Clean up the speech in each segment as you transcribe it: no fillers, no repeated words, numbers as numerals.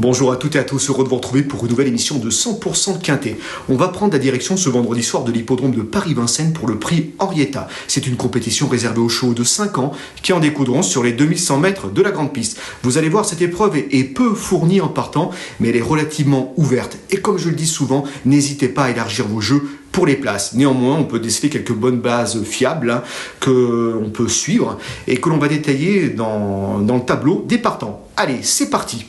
Bonjour à toutes et à tous, heureux de vous retrouver pour une nouvelle émission de 100% Quintet. On va prendre la direction ce vendredi soir de l'hippodrome de Paris-Vincennes pour le prix Henrietta. C'est une compétition réservée aux chevaux de 5 ans qui en découdront sur les 2100 mètres de la grande piste. Vous allez voir, cette épreuve est peu fournie en partant, mais elle est relativement ouverte. Et comme je le dis souvent, n'hésitez pas à élargir vos jeux pour les places. Néanmoins, on peut déceler quelques bonnes bases fiables que l'on peut suivre et que l'on va détailler dans le tableau des partants. Allez, c'est parti.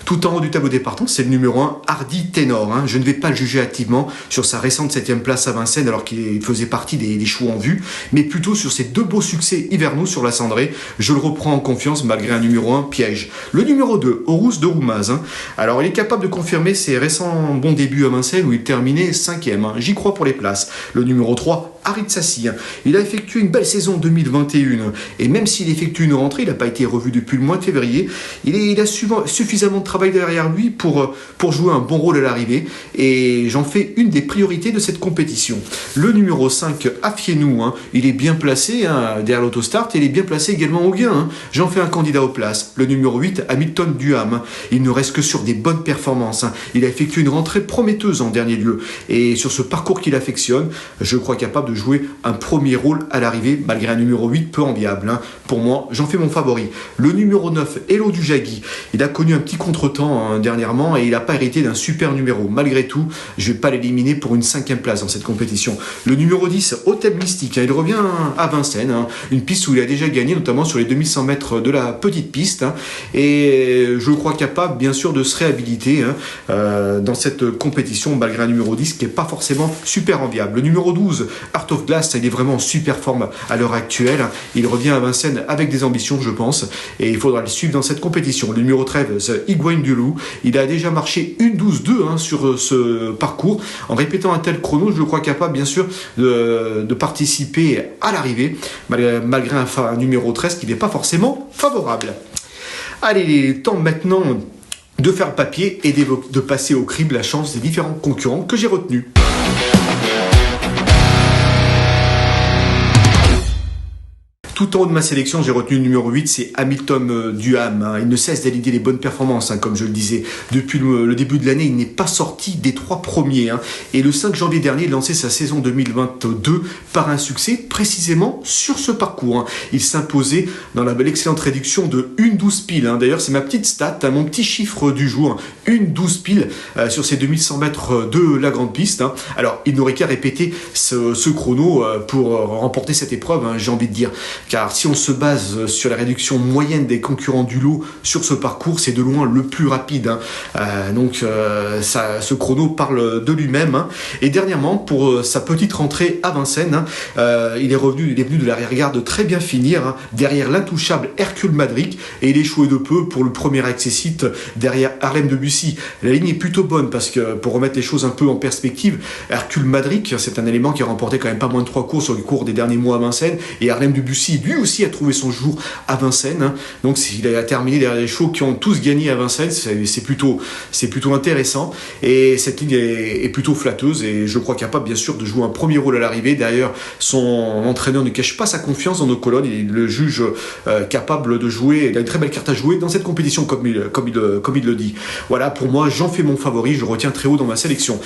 Tout en haut du tableau des partants, c'est le numéro 1, Hardy Ténor. Je ne vais pas le juger hâtivement sur sa récente 7e place à Vincennes alors qu'il faisait partie des chevaux en vue, mais plutôt sur ses deux beaux succès hivernaux sur la cendrée. Je le reprends en confiance malgré un numéro 1 piège. Le numéro 2, Horus de Roumaz. Alors il est capable de confirmer ses récents bons débuts à Vincennes où il terminait 5e. J'y crois pour les places. Le numéro 3, Harid Sassi. Il a effectué une belle saison 2021 et même s'il effectue une rentrée, il n'a pas été revu depuis le mois de février, il a suffisamment de travail derrière lui pour jouer un bon rôle à l'arrivée et j'en fais une des priorités de cette compétition. Le numéro 5, Afienou, il est bien placé derrière l'autostart et il est bien placé également au gain. J'en fais un candidat aux places. Le numéro 8, Hamilton Duham. Il ne reste que sur des bonnes performances. Il a effectué une rentrée prometteuse en dernier lieu et sur ce parcours qu'il affectionne, je crois capable de jouer un premier rôle à l'arrivée malgré un numéro 8 peu enviable. Pour moi, j'en fais mon favori. Le numéro 9, Hello du Jagui. Il a connu un petit contretemps dernièrement et il n'a pas hérité d'un super numéro. Malgré tout, je ne vais pas l'éliminer pour une 5e place dans cette compétition. Le numéro 10, Hôtel Mystique. Il revient à Vincennes, une piste où il a déjà gagné, notamment sur les 2100 mètres de la petite piste. Et je crois capable, bien sûr, de se réhabiliter dans cette compétition, malgré un numéro 10 qui n'est pas forcément super enviable. Le numéro 12, Art of Glass, il est vraiment en super forme à l'heure actuelle. Il revient à Vincennes avec des ambitions, je pense, et il faudra le suivre dans cette compétition. Le numéro 13, Higuain du Loup, il a déjà marché une 12-2 sur ce parcours. En répétant un tel chrono, je le crois capable, bien sûr, de participer à l'arrivée, malgré un numéro 13 qui n'est pas forcément favorable. Allez, il est temps maintenant de faire papier et de passer au crible la chance des différents concurrents que j'ai retenus. Tout en haut de ma sélection, j'ai retenu le numéro 8, c'est Hamilton Duham. Il ne cesse d'aligner les bonnes performances, comme je le disais. Depuis le début de l'année, il n'est pas sorti des 3 premiers. Et le 5 janvier dernier, il lançait sa saison 2022 par un succès précisément sur ce parcours. Il s'imposait dans l'excellente réduction de 1,12 pile. D'ailleurs, c'est ma petite stat, mon petit chiffre du jour. 1,12 pile sur ces 2100 mètres de la grande piste. Alors, il n'aurait qu'à répéter ce chrono pour remporter cette épreuve, j'ai envie de dire. Car si on se base sur la réduction moyenne des concurrents du lot sur ce parcours, c'est de loin le plus rapide. Ce chrono parle de lui-même. Et dernièrement, pour sa petite rentrée à Vincennes, il est venu de l'arrière-garde très bien finir, derrière l'intouchable Hercule Madric, et il est échoué de peu pour le premier accessite derrière Harlem Debussy. La ligne est plutôt bonne parce que, pour remettre les choses un peu en perspective, Hercule Madric, c'est un élément qui a remporté quand même pas moins de 3 courses sur le cours des derniers mois à Vincennes, et Harlem Debussy lui aussi a trouvé son jour à Vincennes. Donc il a terminé derrière les chevaux qui ont tous gagné à Vincennes. C'est plutôt intéressant. Et cette ligne est plutôt flatteuse et je crois capable bien sûr de jouer un premier rôle à l'arrivée. D'ailleurs, son entraîneur ne cache pas sa confiance dans nos colonnes. Il le juge capable de jouer. Il a une très belle carte à jouer dans cette compétition comme il le dit. Voilà, pour moi, j'en fais mon favori. Je retiens très haut dans ma sélection.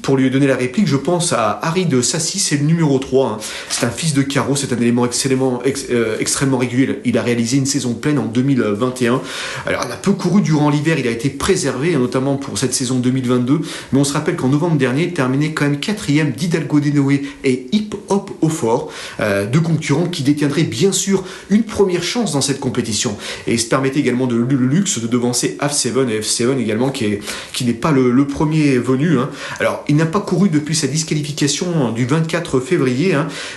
Pour lui donner la réplique, je pense à Harid Sassi, c'est le numéro 3. C'est un fils de carreau, c'est un élément extrêmement régulier. Il a réalisé une saison pleine en 2021. Alors, il a peu couru durant l'hiver, il a été préservé, notamment pour cette saison 2022, mais on se rappelle qu'en novembre dernier, il terminait quand même 4e d'Hidalgo Denoé et Hip Hop au Fort, deux concurrents qui détiendraient bien sûr une première chance dans cette compétition. Et il se permettait également le luxe de devancer F7, et F7 également qui n'est pas le premier venu. Alors, il n'a pas couru depuis sa disqualification du 24 février.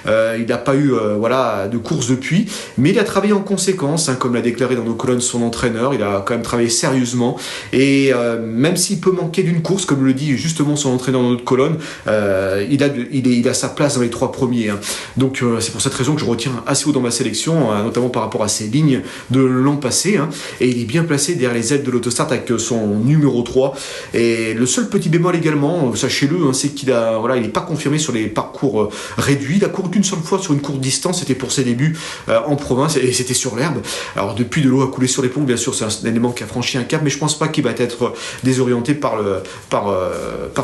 Il n'a pas eu de course depuis, mais il a travaillé en conséquence, comme l'a déclaré dans nos colonnes son entraîneur. Il a quand même travaillé sérieusement et même s'il peut manquer d'une course, comme le dit justement son entraîneur dans notre colonne, il a sa place dans les 3 premiers. Donc c'est pour cette raison que je retiens assez haut dans ma sélection, notamment par rapport à ses lignes de l'an passé, et il est bien placé derrière les ailes de l'autostart avec son son numéro 3. Et le seul petit bémol également, sachez-le, hein, c'est qu'il n'est pas confirmé sur les parcours réduits. Il a couru qu'une seule fois sur une courte distance, c'était pour ses débuts en province et c'était sur l'herbe. Alors depuis, de l'eau a coulé sur les ponts, bien sûr, c'est un élément qui a franchi un cap, mais je pense pas qu'il va être désorienté par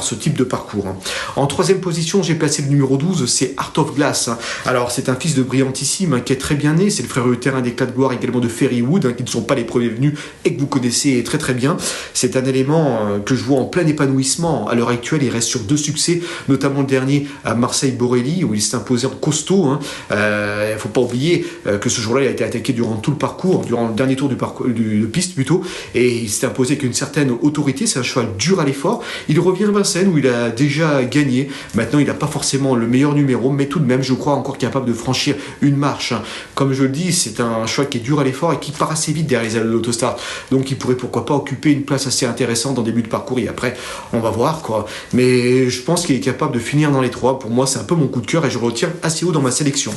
ce type de parcours. Hein. En troisième position, j'ai placé le numéro 12, c'est Art of Glass. Hein. Alors c'est un fils de Brillantissime, hein, qui est très bien né, c'est le frère de terrain d'éclat de gloire également de Ferrywood, hein, qui ne sont pas les premiers venus et que vous connaissez très très bien. C'est un élément que je vois en plein épanouissement. À l'heure actuelle, il reste sur 2 succès, notamment le dernier à Marseille-Borelli, où il s'est imposé en costaud. Hein. Il ne faut pas oublier que ce jour-là, il a été attaqué durant tout le parcours, durant le dernier tour de piste plutôt, et il s'est imposé avec une certaine autorité. C'est un cheval dur à l'effort. Il revient à Vincennes où il a déjà gagné. Maintenant, il n'a pas forcément le meilleur numéro, mais tout de même, je crois encore capable de franchir une marche. Comme je le dis, c'est un cheval qui est dur à l'effort et qui part assez vite derrière les ailes de l'Autostart. Donc, il pourrait pourquoi pas occuper une place assez intéressante en début de parcours. Et après, on va voir quoi. Mais je pense qu'il est capable de finir dans les 3. Pour moi, c'est un peu mon coup de cœur et je le retiens assez haut dans ma sélection.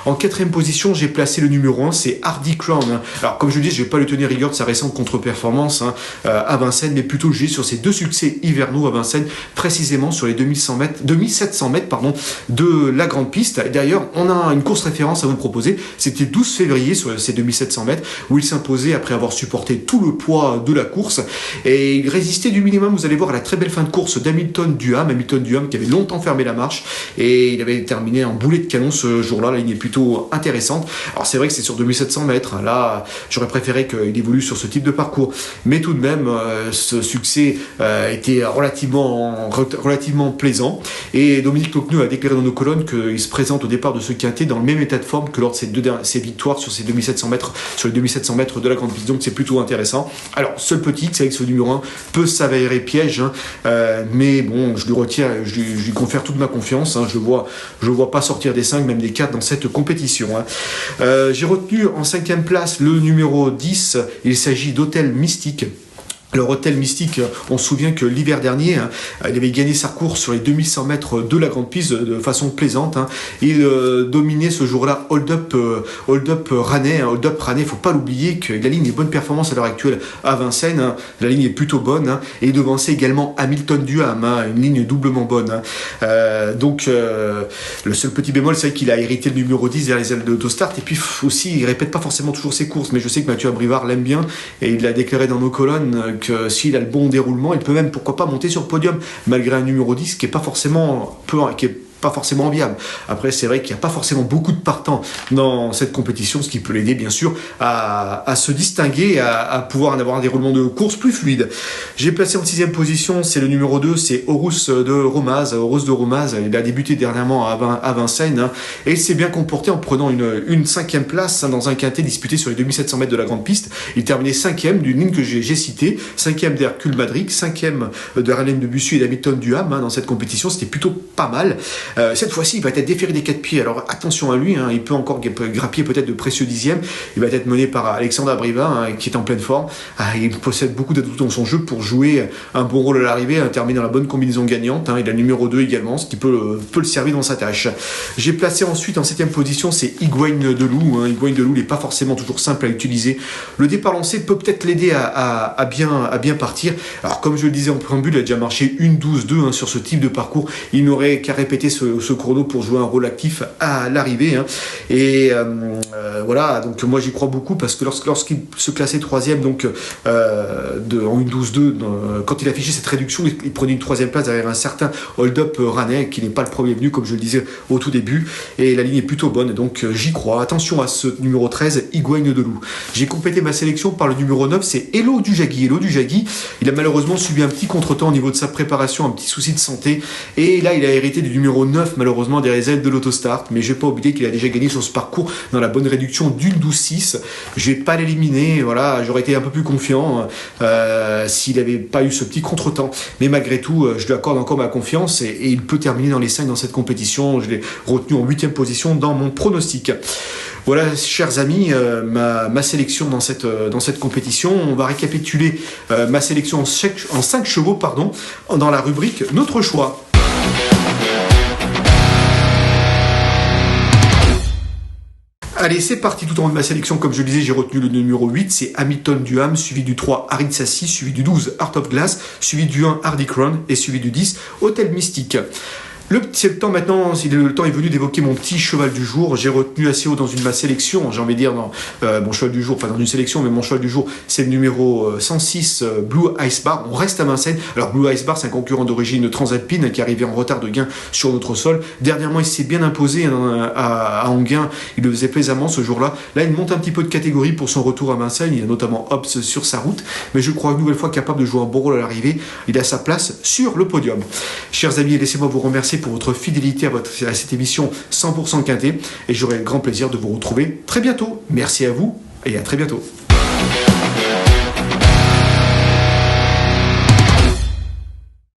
En quatrième position, j'ai placé le numéro 1, c'est Hardy Crown. Hein. Alors, comme je le dis, je ne vais pas lui tenir rigueur de sa récente contre-performance à Vincennes, mais plutôt le sur ses 2 succès hivernaux à Vincennes, précisément sur les 2700 mètres de la grande piste. Et d'ailleurs, on a une course référence à vous proposer. C'était le 12 février sur ces 2700 mètres, où il s'imposait après avoir supporté tout le poids de la course. Et il résistait du minimum, vous allez voir, à la très belle fin de course d'Hamilton Duham. Hamilton Duham qui avait longtemps fermé la marche. Et il avait terminé en boulet de canon ce jour-là. La ligne est plutôt intéressante. Alors c'est vrai que c'est sur 2700 mètres. Là, j'aurais préféré qu'il évolue sur ce type de parcours. Mais tout de même, ce succès était relativement plaisant. Et Dominique Tocqueneux a déclaré dans nos colonnes qu'il se présente au départ de ce quintet dans le même état de forme que lors de ses victoires sur ces 2700 mètres, sur les 2700 mètres de la grande piste. Donc c'est plutôt intéressant. Alors, seul petit, c'est vrai que ce numéro 1 peut s'avérer piège, hein, mais bon, je lui retiens, je lui confère toute ma confiance. Hein, je vois pas sortir des 5, même des 4 dans cette compétition. Hein. J'ai retenu en 5e place le numéro 10, il s'agit d'Hôtel Mystique. Alors, Hôtel Mystique, on se souvient que l'hiver dernier, hein, il avait gagné sa course sur les 2100 mètres de la grande piste de façon plaisante. Hein. Il dominait ce jour-là Hold Up Rannais. Hold Up Rannais, il ne faut pas l'oublier que la ligne est bonne performance à l'heure actuelle à Vincennes. Hein. La ligne est plutôt bonne. Hein. Et il devançait également Hamilton Duham, hein, une ligne doublement bonne. Hein. Donc, le seul petit bémol, c'est qu'il a hérité le numéro 10 derrière les ailes de l'Autostart. Et puis aussi, il ne répète pas forcément toujours ses courses. Mais je sais que Mathieu Abrivard l'aime bien. Et il l'a déclaré dans nos colonnes que s'il a le bon déroulement, il peut même pourquoi pas monter sur le podium malgré un numéro 10 qui est pas forcément enviable. Après, c'est vrai qu'il n'y a pas forcément beaucoup de partants dans cette compétition, ce qui peut l'aider bien sûr à se distinguer, à pouvoir en avoir un déroulement de course plus fluide. J'ai placé en 6e position, c'est le numéro 2, c'est Horus de Romaz. Horus de Romaz, il a débuté dernièrement à Vincennes, hein, et il s'est bien comporté en prenant une 5e place, hein, dans un quintet disputé sur les 2700 mètres de la grande piste. Il terminait 5e d'une ligne que j'ai citée, 5e d'Hercule Madric, 5e de Harlem de Bussy et d'Hamilton Duham, hein, dans cette compétition. C'était plutôt pas mal. Cette fois-ci, il va être déféré des 4 pieds. Alors attention à lui, hein, il peut encore grappiller peut-être de précieux dixièmes. Il va être mené par Alexandre Abrivard, hein, qui est en pleine forme. Il possède beaucoup d'atouts dans son jeu pour jouer un bon rôle à l'arrivée, terminer dans la bonne combinaison gagnante. Hein. Il a le numéro 2 également, ce qui peut le servir dans sa tâche. J'ai placé ensuite en 7e position, c'est Higuain de Loup. Hein. Higuain de Loup n'est pas forcément toujours simple à utiliser. Le départ lancé peut peut-être l'aider à bien partir. Alors comme je le disais en préambule, il a déjà marché 1-12-2, hein, sur ce type de parcours. Il n'aurait qu'à répéter ce chrono pour jouer un rôle actif à l'arrivée. Hein. Et voilà, donc moi j'y crois beaucoup parce que lorsqu'il se classait 3e donc, en 1-12-2, quand il affichait cette réduction, il prenait une 3e place derrière un certain hold-up Rannais qui n'est pas le premier venu, comme je le disais au tout début. Et la ligne est plutôt bonne, donc j'y crois. Attention à ce numéro 13, Higuain de Loup. J'ai complété ma sélection par le numéro 9, c'est Hello du Jagui. Hello du Jagui, il a malheureusement subi un petit contretemps au niveau de sa préparation, un petit souci de santé. Et là, il a hérité du numéro 9, malheureusement, derrière les ailes de l'Autostart. Mais je vais pas oublier qu'il a déjà gagné sur ce parcours dans la bonne réduction d'une 12-6. Je vais pas l'éliminer, voilà, j'aurais été un peu plus confiant s'il n'avait pas eu ce petit contretemps. Mais malgré tout, je lui accorde encore ma confiance et il peut terminer dans les 5 dans cette compétition. Je l'ai retenu en 8e position dans mon pronostic. Voilà, chers amis, ma sélection dans cette compétition. On va récapituler ma sélection en 5 chevaux, dans la rubrique Notre choix. Allez, c'est parti tout en haut de ma sélection. Comme je le disais, j'ai retenu le numéro 8, c'est Hamilton du Ham, suivi du 3, Harid Sassi, suivi du 12, Art of Glass, suivi du 1, Hardy Crown, et suivi du 10, Hôtel Mystique. C'est le temps maintenant, le temps est venu d'évoquer mon petit cheval du jour. J'ai retenu assez haut dans ma sélection, j'ai envie de dire, dans mon cheval du jour, pas dans une sélection, mais mon cheval du jour, c'est le numéro 106, Blue Ice Bar. On reste à Vincennes. Alors, Blue Ice Bar, c'est un concurrent d'origine transalpine qui est arrivé en retard de gain sur notre sol. Dernièrement, il s'est bien imposé à Anguin. Il le faisait plaisamment ce jour-là. Là, il monte un petit peu de catégorie pour son retour à Vincennes. Il a notamment Hobbs sur sa route, mais je crois une nouvelle fois capable de jouer un bon rôle à l'arrivée. Il a sa place sur le podium. Chers amis, laissez-moi vous remercier pour votre fidélité à cette émission 100% quintet et j'aurai le grand plaisir de vous retrouver très bientôt. Merci à vous et à très bientôt.